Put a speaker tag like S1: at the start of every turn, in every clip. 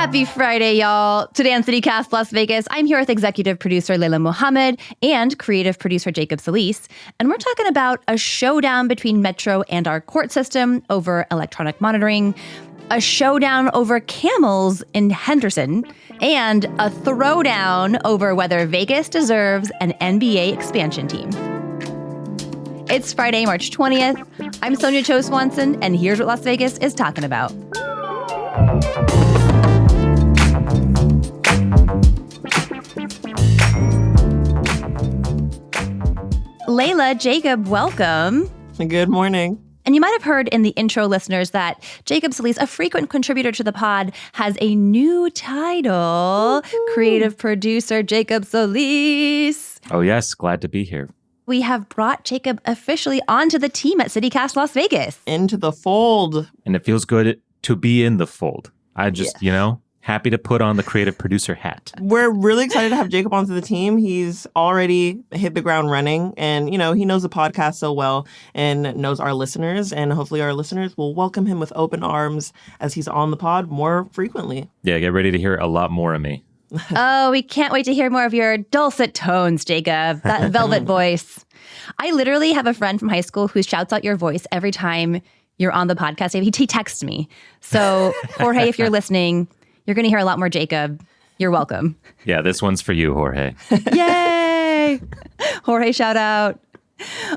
S1: Happy Friday, y'all. Today on CityCast Las Vegas, I'm here with executive producer Layla Mohammed and creative producer Jacob Solis, and we're talking about a showdown between Metro and our court system over electronic monitoring, a showdown over Camels in Henderson, and a throwdown over whether Vegas deserves an NBA expansion team. It's Friday, March 20th. I'm Sonia Cho Swanson, and here's what Las Vegas is talking about. Layla, Jacob, welcome.
S2: Good morning.
S1: And you might have heard in the intro, listeners, that Jacob Solis, a frequent contributor to the pod, has a new title, creative producer Jacob Solis.
S3: Oh, yes. Glad to be here.
S1: We have brought Jacob officially onto the team at CityCast Las Vegas.
S2: Into the fold.
S3: And it feels good to be in the fold. I just, happy to put on the creative producer hat.
S2: We're really excited to have Jacob onto the team. He's already hit the ground running and, he knows the podcast so well and knows our listeners. And hopefully our listeners will welcome him with open arms as he's on the pod more frequently.
S3: Yeah, get ready to hear a lot more of me.
S1: Oh, we can't wait to hear more of your dulcet tones, Jacob. That velvet voice. I literally have a friend from high school who shouts out your voice every time you're on the podcast. He texts me. So, Jorge, if you're listening, you're going to hear a lot more Jacob. You're welcome.
S3: Yeah, this one's for you, Jorge.
S1: Yay! Jorge, shout out.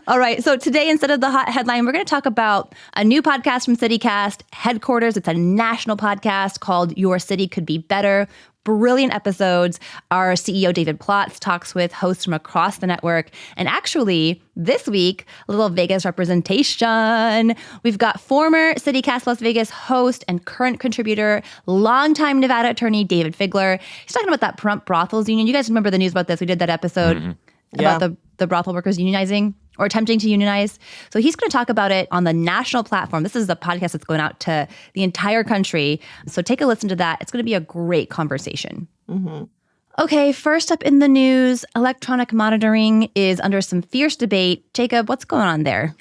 S1: All right. So today, instead of the hot headline, we're going to talk about a new podcast from CityCast Headquarters. It's a national podcast called Your City Could Be Better. Brilliant episodes. Our CEO, David Plotz, talks with hosts from across the network. And actually, this week, a little Vegas representation. We've got former CityCast Las Vegas host and current contributor, longtime Nevada attorney, David Figler. He's talking about that Prump Brothels Union. You guys remember the news about this? We did that episode about the brothel workers unionizing or attempting to unionize. So he's going to talk about it on the national platform. This is a podcast that's going out to the entire country. So take a listen to that. It's going to be a great conversation. Mm-hmm. Okay, first up in the news, electronic monitoring is under some fierce debate. Jacob, what's going on there?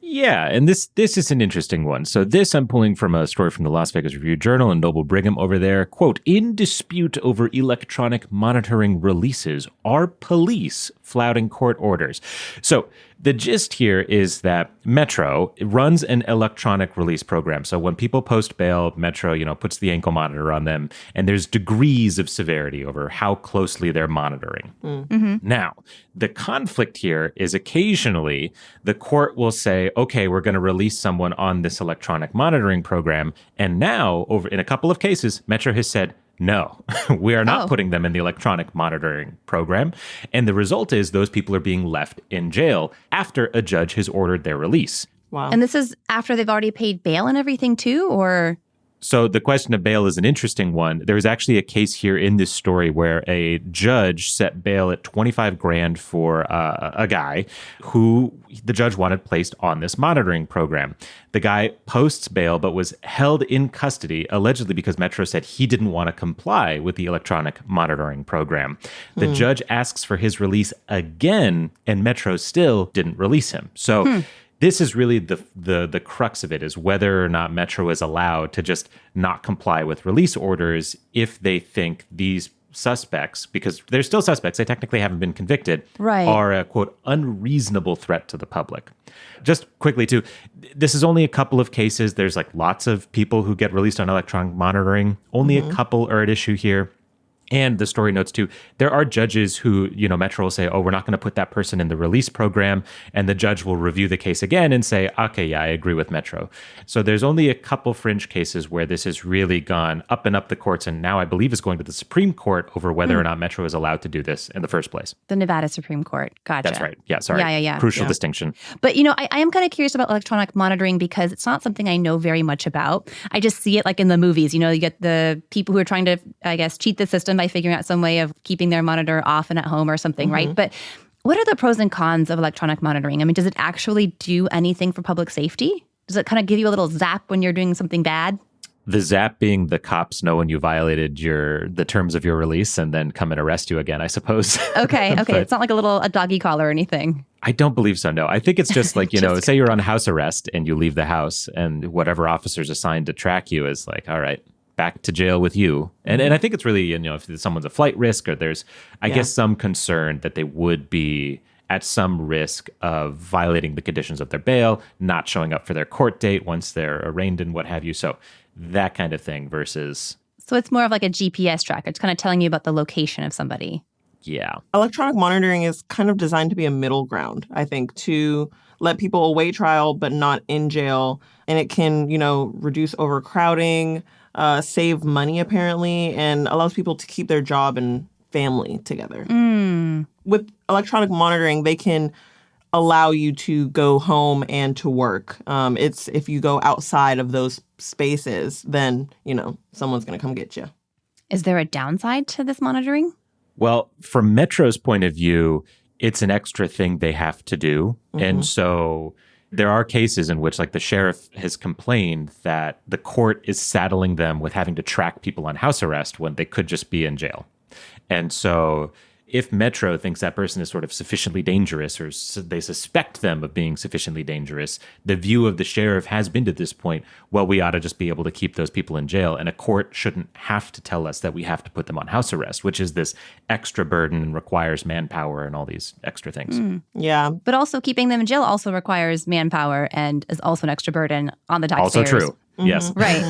S3: Yeah, and this is an interesting one. So this I'm pulling from a story from the Las Vegas Review-Journal and Noble Brigham over there. Quote, in dispute over electronic monitoring releases, are police flouting court orders? So the gist here is that Metro runs an electronic release program. So when people post bail, Metro, puts the ankle monitor on them, and there's degrees of severity over how closely they're monitoring. Mm-hmm. Now, the conflict here is occasionally the court will say, okay, we're going to release someone on this electronic monitoring program. And now, in a couple of cases, Metro has said, no, we are not putting them in the electronic monitoring program. And the result is those people are being left in jail after a judge has ordered their release.
S2: Wow.
S1: And this is after they've already paid bail and everything too, or?
S3: So the question of bail is an interesting one. There's actually a case here in this story where a judge set bail at $25,000 for a guy who the judge wanted placed on this monitoring program. The guy posts bail but was held in custody allegedly because Metro said he didn't want to comply with the electronic monitoring program. The judge asks for his release again, and Metro still didn't release him. So this is really the crux of it, is whether or not Metro is allowed to just not comply with release orders if they think these suspects, because they're still suspects, they technically haven't been convicted, are a, quote, unreasonable threat to the public. Just quickly, too, this is only a couple of cases. There's lots of people who get released on electronic monitoring. Only a couple are at issue here. And the story notes, too, there are judges who, Metro will say, oh, we're not going to put that person in the release program. And the judge will review the case again and say, okay, yeah, I agree with Metro. So there's only a couple fringe cases where this has really gone up and up the courts. And now I believe is going to the Supreme Court over whether or not Metro is allowed to do this in the first place.
S1: The Nevada Supreme Court. Gotcha.
S3: That's right. Yeah, sorry.
S1: Yeah.
S3: Crucial distinction.
S1: But, I am kind of curious about electronic monitoring because it's not something I know very much about. I just see it in the movies. You get the people who are trying to, I guess, cheat the system by figuring out some way of keeping their monitor off and at home or something, right? But what are the pros and cons of electronic monitoring? I mean, does it actually do anything for public safety? Does it kind of give you a little zap when you're doing something bad?
S3: The zap being the cops know when you violated the terms of your release and then come and arrest you again, I suppose.
S1: Okay. It's not like a doggy collar or anything.
S3: I don't believe so, no. I think it's just say you're on house arrest and you leave the house and whatever officer's assigned to track you is all right, back to jail with you. And I think it's really, you know, if someone's a flight risk or there's, I guess, some concern that they would be at some risk of violating the conditions of their bail, not showing up for their court date once they're arraigned and what have you. So that kind of thing versus...
S1: So it's more of like a GPS tracker. It's kind of telling you about the location of somebody.
S3: Yeah.
S2: Electronic monitoring is kind of designed to be a middle ground, I think, to let people await trial but not in jail. And it can, you know, reduce overcrowding, save money apparently, and allows people to keep their job and family together. With electronic monitoring, they can allow you to go home and to work. It's if you go outside of those spaces, then, you know, someone's going to come get you.
S1: Is there a downside to this monitoring?
S3: Well, from Metro's point of view, it's an extra thing they have to do. And so there are cases in which, like, the sheriff has complained that the court is saddling them with having to track people on house arrest when they could just be in jail. And so if Metro thinks that person is sort of sufficiently dangerous or they suspect them of being sufficiently dangerous, the view of the sheriff has been to this point, well, we ought to just be able to keep those people in jail. And a court shouldn't have to tell us that we have to put them on house arrest, which is this extra burden and requires manpower and all these extra things.
S2: Yeah.
S1: But also keeping them in jail also requires manpower and is also an extra burden on the taxpayers.
S3: Also true. Yes.
S1: Right.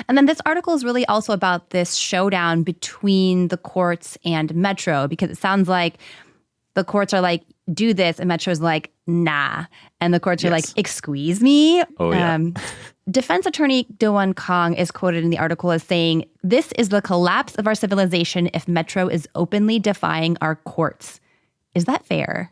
S1: And then this article is really also about this showdown between the courts and Metro, because it sounds like the courts are like, do this, and Metro's like, nah. And the courts are like, excuse me?
S3: Oh, yeah.
S1: Defense attorney Do-Won Kong is quoted in the article as saying, "This is the collapse of our civilization if Metro is openly defying our courts." Is that fair?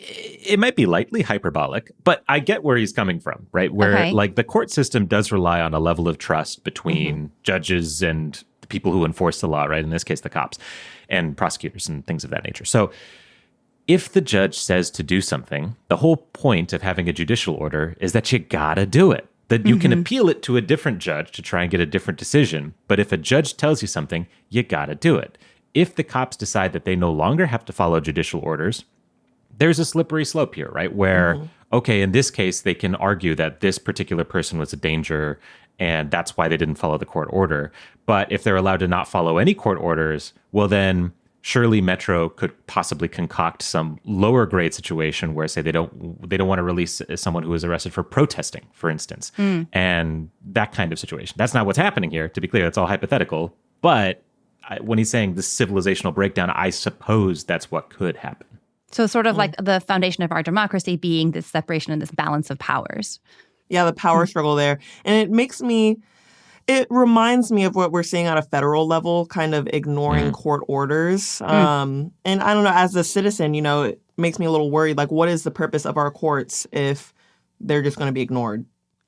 S3: It might be lightly hyperbolic, but I get where he's coming from, right? Where like the court system does rely on a level of trust between judges and the people who enforce the law, right? In this case, the cops and prosecutors and things of that nature. So if the judge says to do something, the whole point of having a judicial order is that you gotta do it. That you can appeal it to a different judge to try and get a different decision. But if a judge tells you something, you gotta do it. If the cops decide that they no longer have to follow judicial orders, there's a slippery slope here, right? Where, okay, in this case, they can argue that this particular person was a danger and that's why they didn't follow the court order. But if they're allowed to not follow any court orders, well, then surely Metro could possibly concoct some lower grade situation where, say, they don't want to release someone who was arrested for protesting, for instance, and that kind of situation. That's not what's happening here. To be clear, it's all hypothetical. But when he's saying this civilizational breakdown, I suppose that's what could happen.
S1: So sort of like the foundation of our democracy being this separation and this balance of powers.
S2: Yeah, the power struggle there. And it reminds me of what we're seeing at a federal level, kind of ignoring court orders. And I don't know, as a citizen, you know, it makes me a little worried. Like, what is the purpose of our courts if they're just going to be ignored?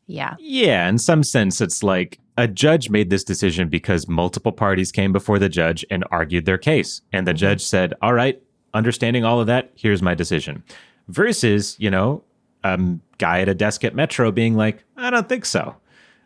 S1: Yeah.
S3: Yeah, in some sense, it's like a judge made this decision because multiple parties came before the judge and argued their case. And the judge said, all right, understanding all of that, here's my decision. Versus, you know, a guy at a desk at Metro being like, I don't think so.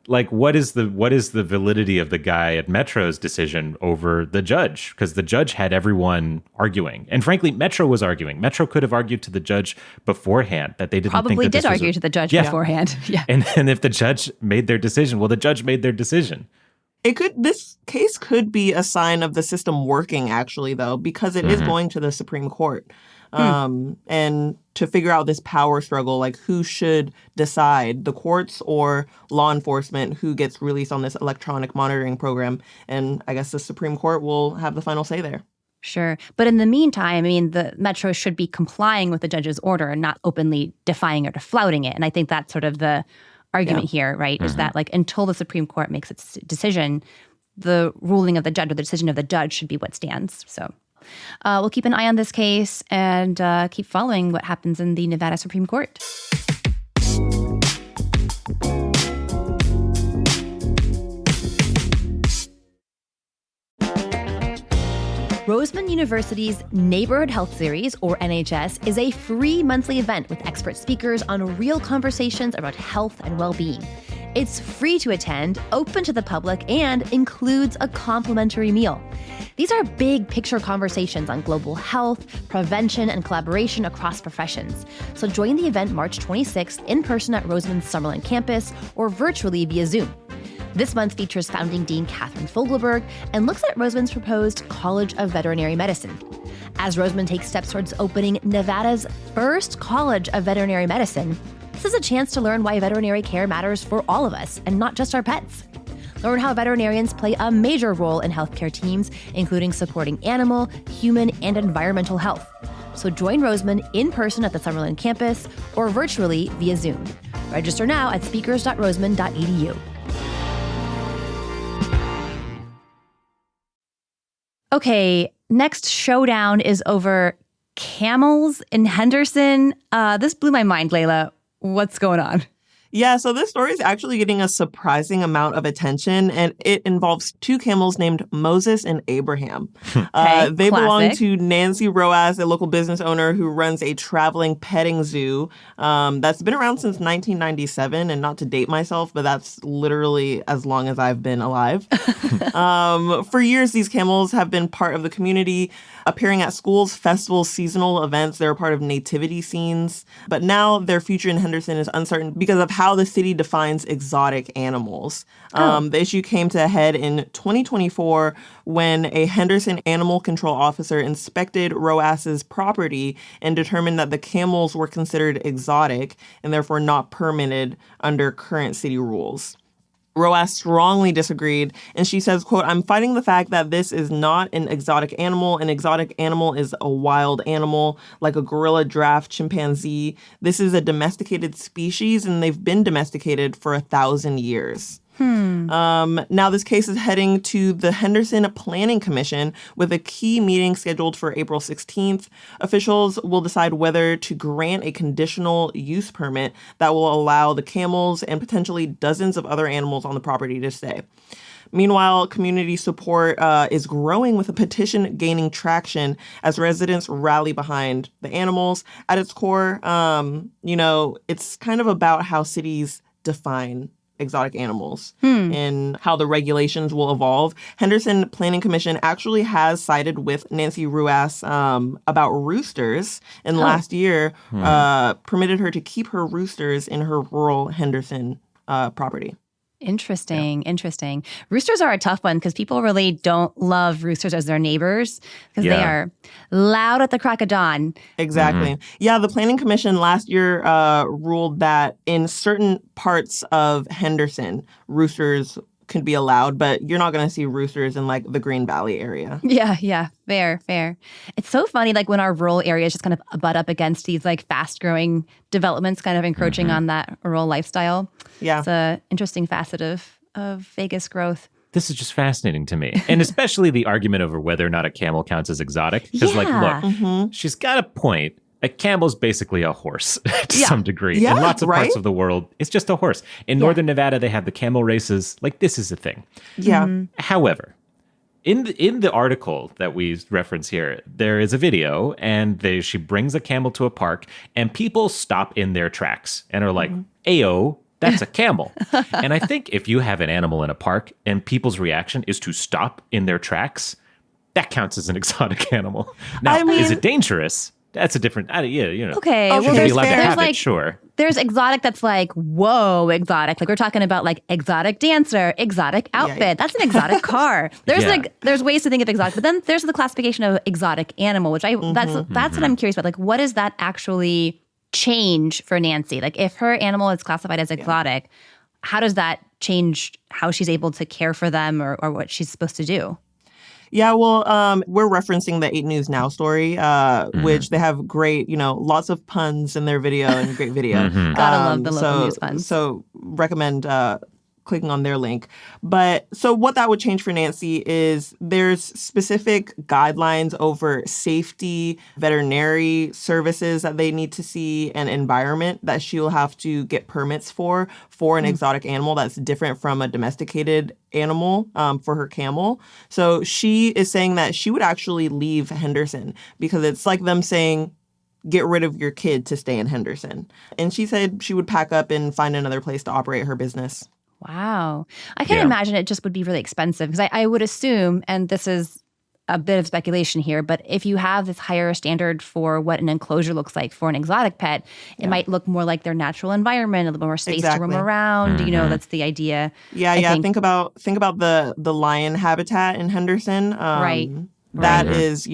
S3: Like, what is the validity of the guy at Metro's decision over the judge? Because the judge had everyone arguing. And frankly, Metro was arguing. Metro could have argued to the judge beforehand that they didn't think that this was
S1: argue to the judge beforehand. Yeah.
S3: And if the judge made their decision, well, the judge made their decision.
S2: This case could be a sign of the system working, actually, though, because it is going to the Supreme Court. And to figure out this power struggle, like who should decide, the courts or law enforcement, who gets released on this electronic monitoring program. And I guess the Supreme Court will have the final say there.
S1: Sure. But in the meantime, I mean, the Metro should be complying with the judge's order and not openly defying it or flouting it. And I think that's sort of the argument here, right, is that like until the Supreme Court makes its decision, the ruling of the judge or the decision of the judge should be what stands. So we'll keep an eye on this case and keep following what happens in the Nevada Supreme Court. Roseman University's Neighborhood Health Series, or NHS, is a free monthly event with expert speakers on real conversations about health and well-being. It's free to attend, open to the public, and includes a complimentary meal. These are big picture conversations on global health, prevention, and collaboration across professions. So join the event March 26th in person at Roseman's Summerlin campus or virtually via Zoom. This month features founding Dean Catherine Fogelberg and looks at Roseman's proposed College of Veterinary Medicine. As Roseman takes steps towards opening Nevada's first College of Veterinary Medicine, this is a chance to learn why veterinary care matters for all of us and not just our pets. Learn how veterinarians play a major role in healthcare teams, including supporting animal, human, and environmental health. So join Roseman in person at the Summerlin campus or virtually via Zoom. Register now at speakers.roseman.edu. Okay, next showdown is over camels in Henderson. This blew my mind, Layla. What's going on?
S2: Yeah, so this story is actually getting a surprising amount of attention, and it involves two camels named Moses and Abraham. They belong to Nancy Roas, a local business owner who runs a traveling petting zoo that's been around since 1997, and not to date myself, but that's literally as long as I've been alive. For years, these camels have been part of the community, appearing at schools, festivals, seasonal events. They're a part of nativity scenes. But now their future in Henderson is uncertain because of how the city defines exotic animals. The issue came to a head in 2024 when a Henderson animal control officer inspected Roas's property and determined that the camels were considered exotic and therefore not permitted under current city rules. Roas strongly disagreed, and she says, quote, "I'm fighting the fact that this is not an exotic animal. An exotic animal is a wild animal, like a gorilla, giraffe, chimpanzee. This is a domesticated species, and they've been domesticated for 1,000 years." Now this case is heading to the Henderson Planning Commission with a key meeting scheduled for April 16th. Officials will decide whether to grant a conditional use permit that will allow the camels and potentially dozens of other animals on the property to stay. Meanwhile, community support is growing with a petition gaining traction as residents rally behind the animals. At its core, it's kind of about how cities define exotic animals and how the regulations will evolve. Henderson Planning Commission actually has sided with Nancy Ruas about roosters, and last year permitted her to keep her roosters in her rural Henderson property.
S1: Interesting. Roosters are a tough one because people really don't love roosters as their neighbors because they are loud at the crack of dawn.
S2: Exactly. Yeah, the Planning Commission last year ruled that in certain parts of Henderson, roosters could be allowed, but you're not going to see roosters in like the Green Valley area.
S1: Yeah. Fair. It's so funny, like when our rural areas just kind of butt up against these like fast growing developments kind of encroaching on that rural lifestyle. Yeah. It's an interesting facet of Vegas growth.
S3: This is just fascinating to me. And especially the argument over whether or not a camel counts as exotic. Because look, she's got a point. A camel's basically a horse to some degree. In lots of parts of the world, it's just a horse. In Northern Nevada, they have the camel races. Like, this is a thing.
S2: Yeah.
S3: However, in the article that we reference here, there is a video, and she brings a camel to a park, and people stop in their tracks and are like, "Ayo, that's a camel." And I think if you have an animal in a park and people's reaction is to stop in their tracks, that counts as an exotic animal. Now, is it dangerous? That's a different,
S1: Okay, well,
S3: should be allowed to have it, sure.
S1: There's exotic that's like, whoa, exotic. Like we're talking about like exotic dancer, exotic outfit. Yeah. That's an exotic car. There's ways to think of exotic, but then there's the classification of exotic animal, which that's what I'm curious about. Like, what does that actually change for Nancy? Like, if her animal is classified as exotic, how does that change how she's able to care for them or what she's supposed to do?
S2: Yeah, well, we're referencing the 8 News Now story, which they have great, lots of puns in their video and great video.
S1: Gotta love the local news puns.
S2: So recommend clicking on their link. But so what that would change for Nancy is there's specific guidelines over safety, veterinary services that they need to see, and environment that she'll have to get permits for an exotic animal that's different from a domesticated animal for her camel. So she is saying that she would actually leave Henderson because it's like them saying, get rid of your kid to stay in Henderson. And she said she would pack up and find another place to operate her business.
S1: Wow. I can imagine it just would be really expensive because I would assume, and this is a bit of speculation here, but if you have this higher standard for what an enclosure looks like for an exotic pet, it might look more like their natural environment, a little more space to roam around. You know, that's the idea.
S2: Yeah. Think about the lion habitat in Henderson.
S1: Right.
S2: That is,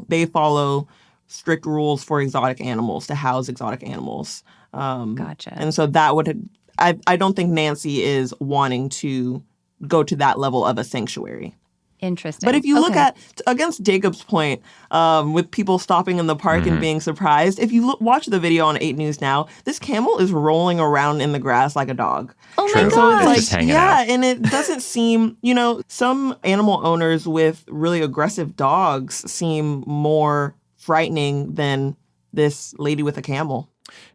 S2: they follow strict rules for exotic animals to house exotic animals.
S1: Gotcha.
S2: And so that would, I don't think Nancy is wanting to go to that level of a sanctuary.
S1: Interesting.
S2: But if you look at, against Jacob's point, with people stopping in the park and being surprised, if you watch the video on 8 News Now, this camel is rolling around in the grass like a dog.
S1: Oh my God.
S2: So it's
S3: Just hanging
S2: yeah,
S3: out.
S2: and it doesn't seem, some animal owners with really aggressive dogs seem more frightening than this lady with a camel.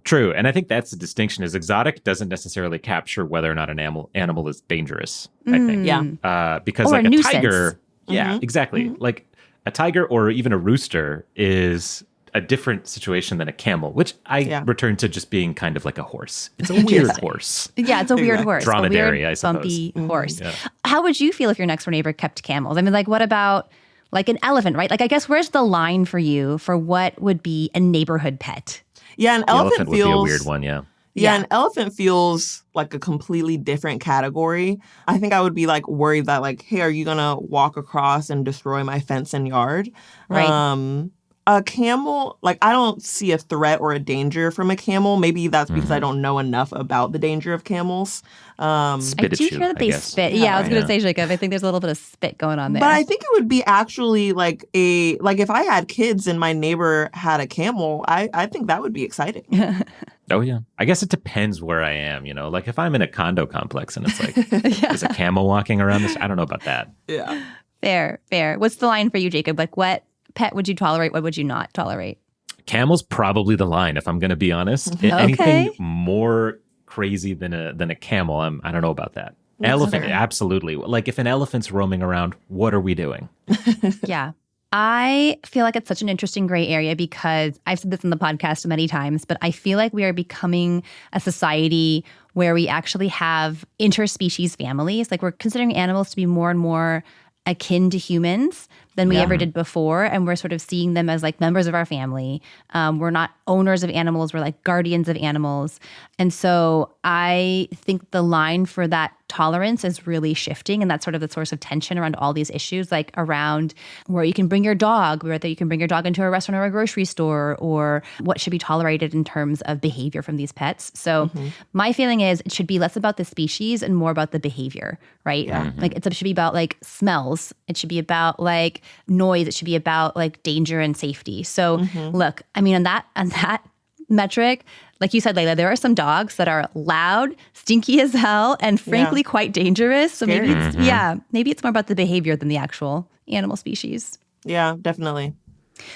S3: True. And I think that's the distinction is exotic doesn't necessarily capture whether or not an animal is dangerous, I think.
S2: Yeah.
S3: Because
S1: Or
S3: like
S1: a
S3: a
S1: nuisance.
S3: tiger, exactly. Like a tiger or even a rooster is a different situation than a camel, which I return to just being kind of like a horse. It's a weird horse.
S1: Yeah, it's a weird horse.
S3: Dromedary,
S1: a weird,
S3: I suppose.
S1: bumpy horse.
S3: Yeah.
S1: How would you feel if your next door neighbor kept camels? I mean, like, what about like an elephant, right? Like, I guess where's the line for you for what would be a neighborhood pet?
S2: Yeah, an
S3: The
S2: elephant
S3: would
S2: feels
S3: be a weird one, yeah.
S2: Yeah, an elephant feels like a completely different category. I think I would be like worried that like, hey, are you gonna walk across and destroy my fence and yard?
S1: Right.
S2: A camel, like I don't see a threat or a danger from a camel. Maybe that's because I don't know enough about the danger of camels.
S1: I
S3: Spit at
S1: do
S3: you,
S1: hear that
S3: I
S1: they
S3: guess.
S1: spit. Yeah, I was
S2: right.
S1: going to say, Jacob, I think there's a little bit of spit going on there.
S2: But I think it would be actually like if I had kids and my neighbor had a camel, I think that would be exciting.
S3: Oh, yeah. I guess it depends where I am, Like if I'm in a condo complex and it's like, there's a camel walking around this, I don't know about that.
S2: Yeah.
S1: Fair. What's the line for you, Jacob? Like, what pet would you tolerate? What would you not tolerate?
S3: Camel's probably the line, if I'm going to be honest. Anything more crazy than a camel, I don't know about that. Elephant, absolutely. Like if an elephant's roaming around, what are we doing?
S1: Yeah. I feel like it's such an interesting gray area because I've said this in the podcast many times, but I feel like we are becoming a society where we actually have interspecies families. Like we're considering animals to be more and more akin to humans than we ever did before. And we're sort of seeing them as like members of our family. We're not owners of animals. We're like guardians of animals. And so I think the line for that tolerance is really shifting. And that's sort of the source of tension around all these issues, like around where you can bring your dog, whether you can bring your dog into a restaurant or a grocery store, or what should be tolerated in terms of behavior from these pets. So my feeling is it should be less about the species and more about the behavior, right? Like it should be about like smells. It should be about like noise. It should be about like danger and safety. So look, I mean, on that metric, like you said, Layla, there are some dogs that are loud, stinky as hell, and frankly quite dangerous. So maybe maybe it's more about the behavior than the actual animal species.
S2: Yeah, definitely.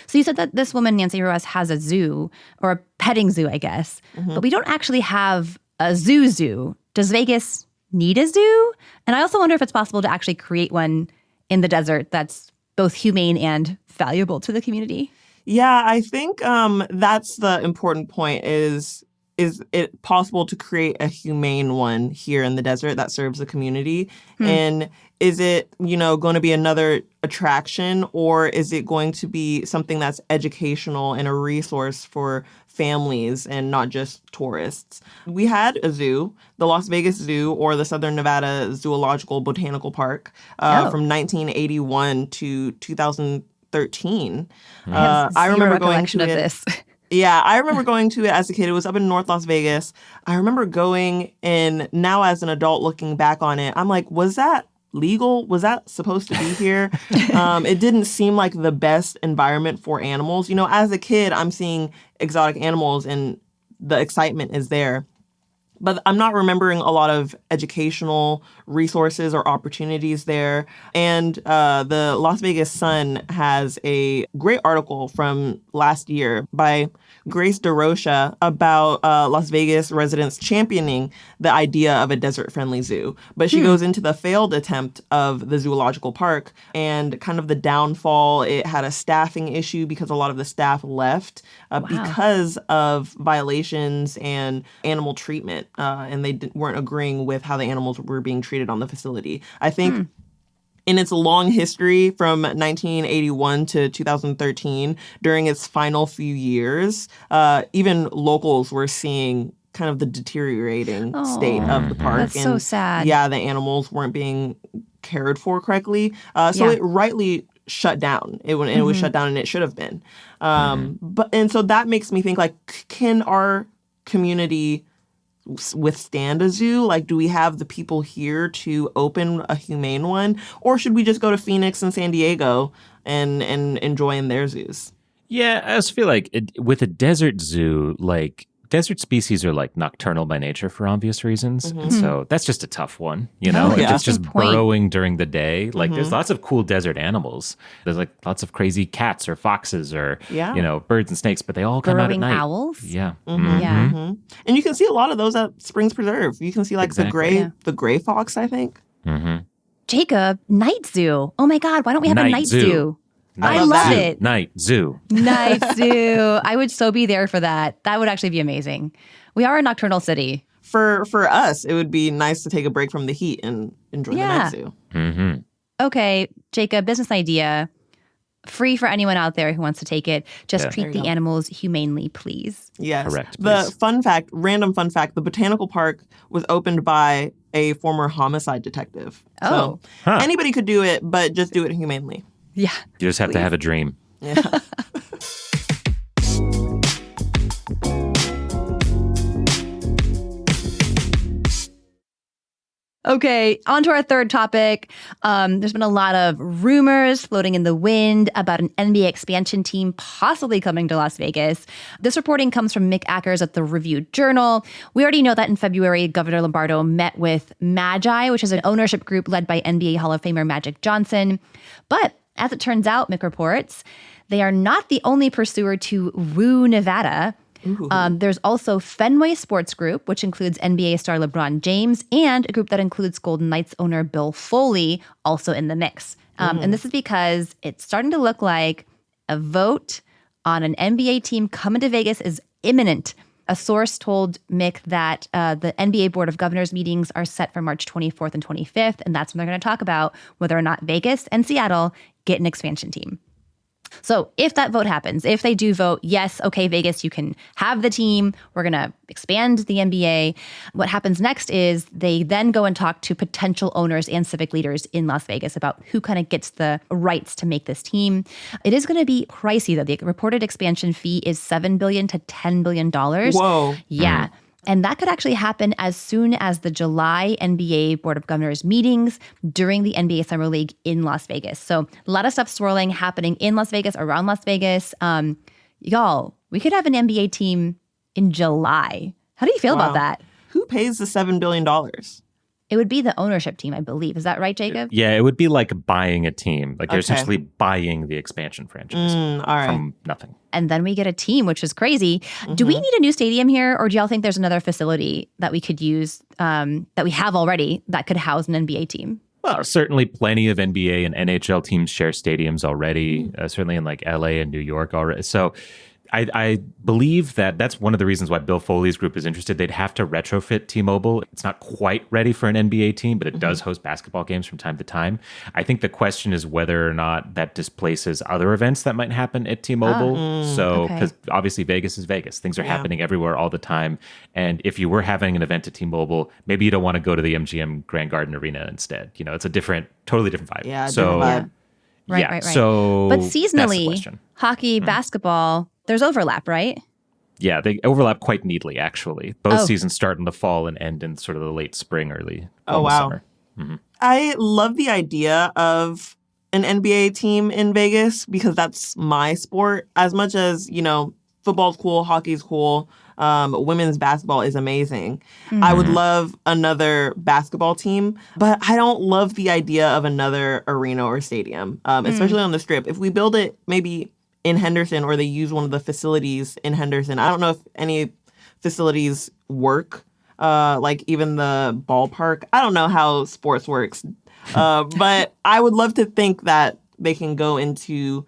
S1: So you said that this woman, Nancy Ruas, has a zoo or a petting zoo, I guess, but we don't actually have a zoo. Does Vegas need a zoo? And I also wonder if it's possible to actually create one in the desert that's both humane and valuable to the community.
S2: Yeah, I think that's the important point is it possible to create a humane one here in the desert that serves the community? And is it, going to be another attraction, or is it going to be something that's educational and a resource for families and not just tourists? We had a zoo, the Las Vegas Zoo or the Southern Nevada Zoological Botanical Park from 1981 to 2013. I remember going to it.
S1: This.
S2: Yeah, I remember going to it as a kid. It was up in North Las Vegas. I remember going, and now as an adult looking back on it, I'm like, was that legal? Was that supposed to be here? It didn't seem like the best environment for animals. As a kid, I'm seeing exotic animals and the excitement is there. But I'm not remembering a lot of educational resources or opportunities there. And the Las Vegas Sun has a great article from last year by Grace DeRocha about Las Vegas residents championing the idea of a desert-friendly zoo. But she goes into the failed attempt of the zoological park and kind of the downfall. It had a staffing issue because a lot of the staff left because of violations and animal treatment. And they weren't agreeing with how the animals were being treated on the facility. I think in its long history from 1981 to 2013, during its final few years, even locals were seeing kind of the deteriorating state of the park.
S1: That's so sad.
S2: Yeah, the animals weren't being cared for correctly. So it rightly shut down. It was shut down, and it should have been. And so that makes me think, like, can our community withstand a zoo? Like, do we have the people here to open a humane one, or should we just go to Phoenix and San Diego and enjoy in their zoos?
S3: Yeah, I just feel like with a desert zoo, like desert species are like nocturnal by nature for obvious reasons. And so that's just a tough one, you know? If it's just burrowing during the day, like there's lots of cool desert animals. There's like lots of crazy cats or foxes or, you know, birds and snakes, but they all come out at night.
S1: Burrowing owls?
S3: Yeah.
S1: Yeah.
S2: And you can see a lot of those at Springs Preserve. You can see like the gray fox, I think.
S1: Jacob, night zoo. Oh my God, why don't we have a night zoo? I
S2: love
S1: love
S2: that.
S1: it.
S3: Night zoo.
S1: Night zoo. I would so be there for that. That would actually be amazing. We are a nocturnal city.
S2: For us, it would be nice to take a break from the heat and enjoy the night zoo.
S1: Okay, Jacob, business idea. Free for anyone out there who wants to take it. Just treat the animals humanely, please.
S2: Yes.
S3: Correct,
S2: The random fun fact, the botanical park was opened by a former homicide detective.
S1: Oh.
S2: So anybody could do it, but just do it humanely.
S1: Yeah.
S3: You just have to have a dream.
S2: Yeah.
S1: Okay, on to our third topic. There's been a lot of rumors floating in the wind about an NBA expansion team possibly coming to Las Vegas. This reporting comes from Mick Ackers at the Review-Journal. We already know that in February, Governor Lombardo met with Magi, which is an ownership group led by NBA Hall of Famer Magic Johnson. But as it turns out, Mick reports, they are not the only pursuer to woo Nevada. There's also Fenway Sports Group, which includes NBA star LeBron James, and a group that includes Golden Knights owner Bill Foley, also in the mix. And this is because it's starting to look like a vote on an NBA team coming to Vegas is imminent. A source told Mick that the NBA Board of Governors meetings are set for March 24th and 25th, and that's when they're going to talk about whether or not Vegas and Seattle get an expansion team. So if that vote happens, if they do vote, yes, okay, Vegas, you can have the team. We're going to expand the NBA. What happens next is they then go and talk to potential owners and civic leaders in Las Vegas about who kind of gets the rights to make this team. It is going to be pricey, though. The reported expansion fee is $7 billion to $10 billion.
S2: Whoa.
S1: Yeah. And that could actually happen as soon as the July NBA Board of Governors meetings during the NBA Summer League in Las Vegas. So a lot of stuff swirling, happening in Las Vegas, around Las Vegas. Y'all, we could have an NBA team in July. How do you feel about that?
S2: Who pays the $7 billion?
S1: It would be the ownership team, I believe. Is that right, Jacob?
S3: Yeah, it would be like buying a team. Like you're essentially buying the expansion franchise from nothing.
S1: And then we get a team, which is crazy. Do we need a new stadium here, or do y'all think there's another facility that we could use that we have already that could house an NBA team?
S3: Well, certainly plenty of NBA and NHL teams share stadiums already, certainly in like LA and New York already. So I believe that that's one of the reasons why Bill Foley's group is interested. They'd have to retrofit T-Mobile. It's not quite ready for an NBA team, but it does host basketball games from time to time. I think the question is whether or not that displaces other events that might happen at T-Mobile. Because obviously Vegas is Vegas. Things are happening everywhere all the time. And if you were having an event at T-Mobile, maybe you don't want to go to the MGM Grand Garden Arena instead. You know, it's a totally different vibe.
S2: Yeah, different vibe.
S1: Right.
S3: So
S1: but
S3: that's the
S1: seasonally,
S3: question.
S1: hockey, basketball, there's overlap, right?
S3: Yeah, they overlap quite neatly, actually. Both seasons start in the fall and end in sort of the late spring, early summer.
S2: I love the idea of an NBA team in Vegas because that's my sport. As much as, you know, football's cool, hockey's cool, women's basketball is amazing. I would love another basketball team, but I don't love the idea of another arena or stadium, especially on the Strip. If we build it maybe in Henderson, or they use one of the facilities in Henderson. I don't know if any facilities work, like even the ballpark. I don't know how sports works, but I would love to think that they can go into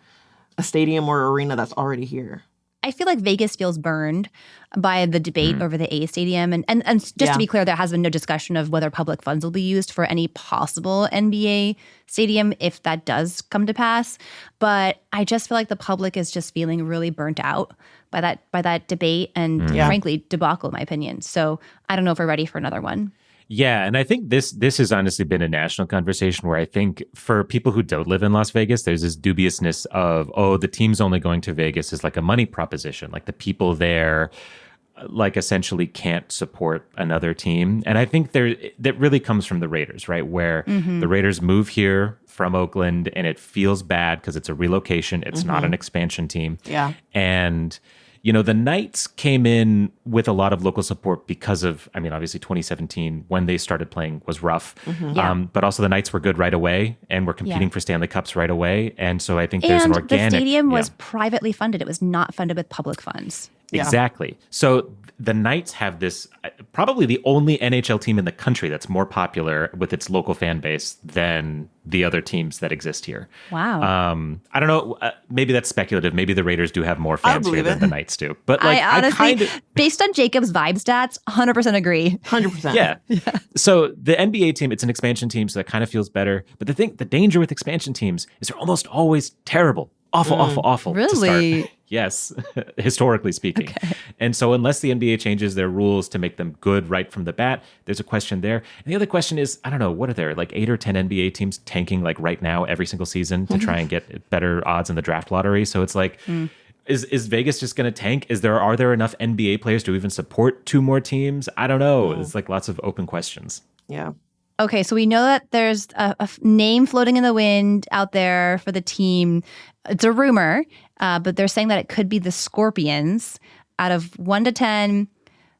S2: a stadium or arena that's already here.
S1: I feel like Vegas feels burned by the debate over the A stadium. And just to be clear, there has been no discussion of whether public funds will be used for any possible NBA stadium if that does come to pass. But I just feel like the public is just feeling really burnt out by that debate and frankly, debacle, in my opinion. So I don't know if we're ready for another one.
S3: Yeah, and I think this has honestly been a national conversation where I think for people who don't live in Las Vegas, there's this dubiousness of, the team's only going to Vegas is like a money proposition. Like the people there like essentially can't support another team. And I think that really comes from the Raiders, right? Where the Raiders move here from Oakland and it feels bad because it's a relocation. It's not an expansion team.
S2: Yeah.
S3: And the Knights came in with a lot of local support because of, obviously 2017 when they started playing was rough. But also the Knights were good right away and were competing for Stanley Cups right away. And so I think there's an organic...
S1: And the stadium was privately funded. It was not funded with public funds.
S3: Exactly. So the Knights have this, probably the only NHL team in the country that's more popular with its local fan base than the other teams that exist here.
S1: Wow.
S3: I don't know. Maybe that's speculative. Maybe the Raiders do have more fans here than the Knights do. But like,
S1: I honestly, based on Jacob's vibe stats, 100% agree.
S2: 100%.
S3: Yeah. So the NBA team, it's an expansion team, so that kind of feels better. But the danger with expansion teams is they're almost always terrible. Awful.
S1: Really?
S3: To start. Yes, historically speaking. Okay. And so unless the NBA changes their rules to make them good right from the bat, there's a question there. And the other question is, I don't know, what are there, like 8 or 10 NBA teams tanking like right now every single season to try and get better odds in the draft lottery? So it's like, is Vegas just going to tank? Are there enough NBA players to even support 2 more teams? I don't know. It's like lots of open questions.
S2: Yeah.
S1: Okay, so we know that there's a name floating in the wind out there for the team. It's a rumor, but they're saying that it could be the Scorpions. Out of 1 to 10,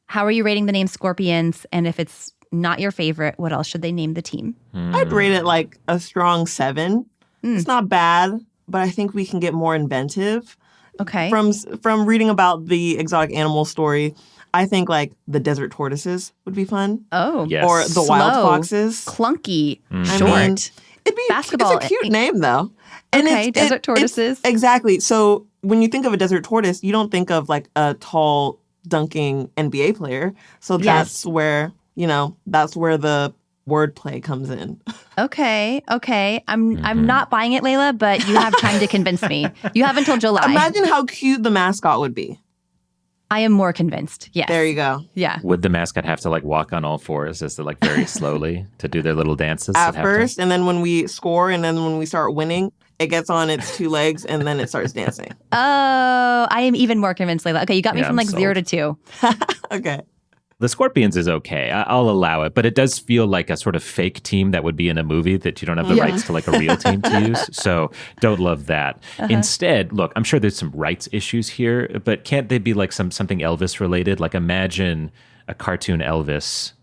S1: how are you rating the name Scorpions? And if it's not your favorite, what else should they name the team?
S2: I'd rate it like a strong 7. It's not bad, but I think we can get more inventive.
S1: Okay.
S2: From reading about the exotic animal story, I think like the desert tortoises would be fun.
S1: Oh.
S3: Yes.
S2: Or the wild foxes.
S1: Clunky.
S2: Short. I mean, it'd be
S1: basketball.
S2: It's a cute name though. And
S1: okay, desert tortoises.
S2: Exactly. So when you think of a desert tortoise, you don't think of like a tall, dunking NBA player. So that's where, that's where the wordplay comes in.
S1: Okay. I'm not buying it, Layla, but you have time to convince me. You have until July.
S2: Imagine how cute the mascot would be.
S1: I am more convinced. Yes.
S2: There you go.
S1: Yeah.
S3: Would the mascot have to like walk on all fours as to like very slowly to do their little dances?
S2: At first, and then when we score and then when we start winning, it gets on its 2 legs and then it starts dancing.
S1: Oh, I am even more convinced, Layla. Okay, you got me from
S3: I'm
S1: 0 to 2.
S2: Okay.
S3: The Scorpions is okay. I'll allow it, but it does feel like a sort of fake team that would be in a movie that you don't have the rights to like a real team to use. So don't love that. Instead, look, I'm sure there's some rights issues here, but can't they be like something Elvis related? Like imagine a cartoon Elvis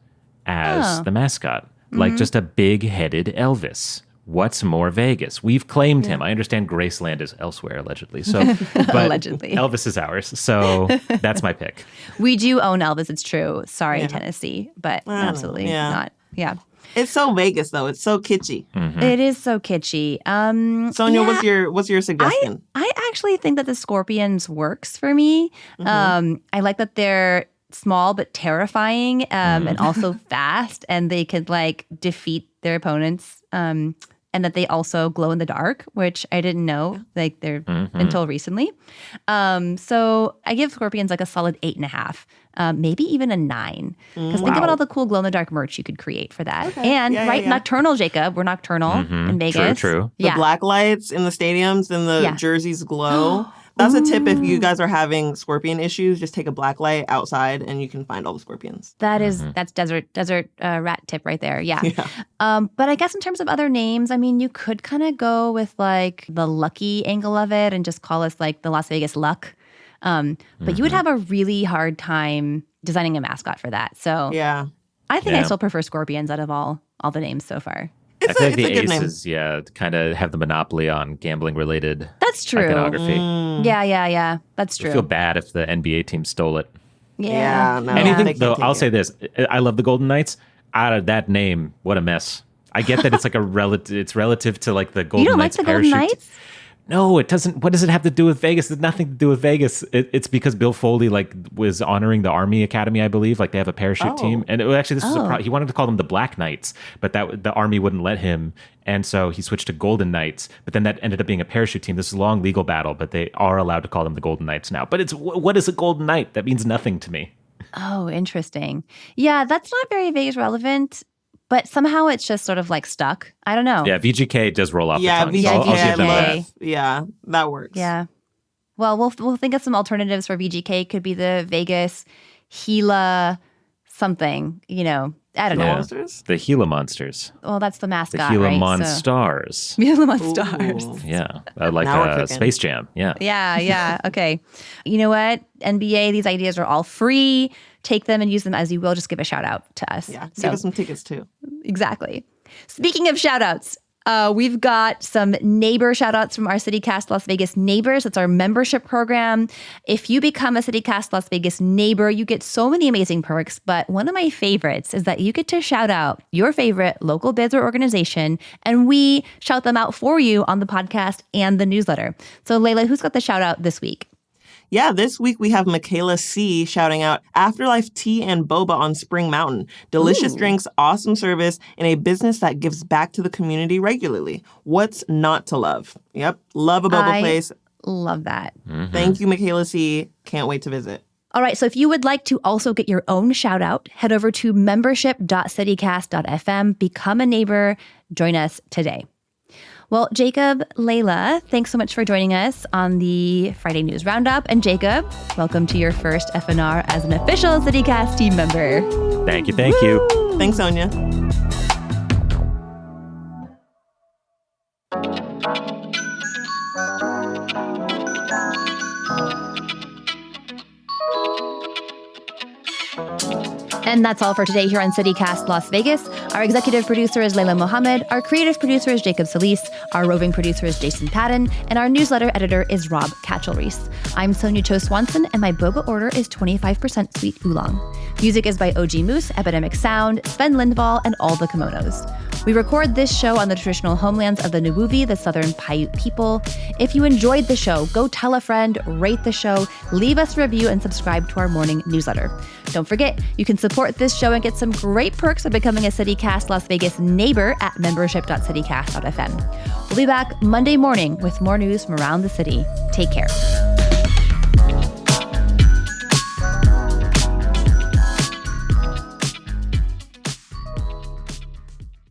S3: as the mascot, like just a big-headed Elvis. What's more Vegas? We've claimed him. I understand Graceland is elsewhere, allegedly. So, but
S1: Allegedly.
S3: Elvis is ours. So that's my pick.
S1: We do own Elvis. It's true. Sorry, Tennessee, but absolutely not. Yeah.
S2: It's so Vegas, though. It's so kitschy.
S1: It is so kitschy.
S2: Sonia, what's your suggestion?
S1: I actually think that the Scorpions works for me. I like that they're small but terrifying and also fast, and they could like defeat their opponents. And that they also glow in the dark, which I didn't know like they're until recently. So I give Scorpions like a solid 8.5, maybe even a 9. Because think about all the cool glow in the dark merch you could create for that. Okay. And nocturnal, Jacob. We're nocturnal in Vegas.
S3: True.
S2: The black lights in the stadiums and the jerseys glow. That's a tip if you guys are having scorpion issues. Just take a black light outside and you can find all the scorpions.
S1: That's desert rat tip right there. Yeah. But I guess in terms of other names, I mean, you could kind of go with like the lucky angle of it and just call us like the Las Vegas Luck. But you would have a really hard time designing a mascot for that. So I think I still prefer Scorpions out of all the names so far.
S3: I feel like the Aces, kind of have the monopoly on gambling-related
S1: That's true.
S3: iconography.
S1: Yeah. That's true.
S3: I feel bad if the NBA team stole it.
S2: Yeah. No,
S3: Anything, though, I'll say this. I love the Golden Knights. Out of that name, what a mess. I get that it's like it's relative to like the Golden Knights parachute.
S1: You don't like the Golden Knights?
S3: No, it doesn't. What does it have to do with Vegas? It's nothing to do with Vegas. It's because Bill Foley was honoring the Army Academy, I believe. They have a parachute team, and this was he wanted to call them the Black Knights, but the Army wouldn't let him, and so he switched to Golden Knights. But then that ended up being a parachute team. This is a long legal battle, but they are allowed to call them the Golden Knights now. But what is a Golden Knight? That means nothing to me.
S1: Oh, interesting. Yeah, that's not very Vegas relevant. But somehow it's just sort of stuck. I don't know.
S3: Yeah, VGK does roll off the tongue.
S2: VGK,
S3: So I'll give them that.
S2: Yeah, that works.
S1: Yeah. Well, we'll think of some alternatives for VGK. Could be the Vegas Gila something, I don't know.
S2: Monsters?
S3: The Gila Monsters.
S1: Well, that's the mascot,
S3: The Gila
S1: right?
S3: Monstars.
S1: Gila Monstars.
S3: Yeah.
S2: Now we're cooking.
S3: Space Jam. Yeah.
S1: Yeah. Okay. You know what? NBA, these ideas are all free. Take them and use them as you will. Just give a shout out to us.
S2: Yeah. Give us some tickets too.
S1: Exactly. Speaking of shout outs, we've got some neighbor shout outs from our CityCast Las Vegas neighbors. It's our membership program. If you become a CityCast Las Vegas neighbor, you get so many amazing perks. But one of my favorites is that you get to shout out your favorite local biz or organization, and we shout them out for you on the podcast and the newsletter. So Layla, who's got the shout out this week?
S2: Yeah, this week we have Michaela C. shouting out Afterlife Tea and Boba on Spring Mountain. Delicious drinks, awesome service, and a business that gives back to the community regularly. What's not to love? Yep, love a boba place.
S1: Love that.
S3: Mm-hmm.
S2: Thank you, Michaela C. Can't wait to visit.
S1: All right, so if you would like to also get your own shout out, head over to membership.citycast.fm, become a neighbor, join us today. Well, Jacob, Layla, thanks so much for joining us on the Friday News Roundup. And Jacob, welcome to your first FNR as an official CityCast team member.
S3: Thank you. Thank you.
S2: Thanks, Sonia.
S1: And that's all for today here on CityCast Las Vegas. Our executive producer is Layla Mohammed. Our creative producer is Jacob Solis. Our roving producer is Jason Patton. And our newsletter editor is Rob Katchel-Reese. I'm Sonia Cho Swanson, and my boba order is 25% sweet oolong. Music is by OG Moose, Epidemic Sound, Sven Lindvall, and All the Kimonos. We record this show on the traditional homelands of the Nubuvi, the Southern Paiute people. If you enjoyed the show, go tell a friend, rate the show, leave us a review, and subscribe to our morning newsletter. Don't forget, you can support this show and get some great perks of becoming a CityCast Las Vegas neighbor at membership.citycast.fm. We'll be back Monday morning with more news from around the city. Take care.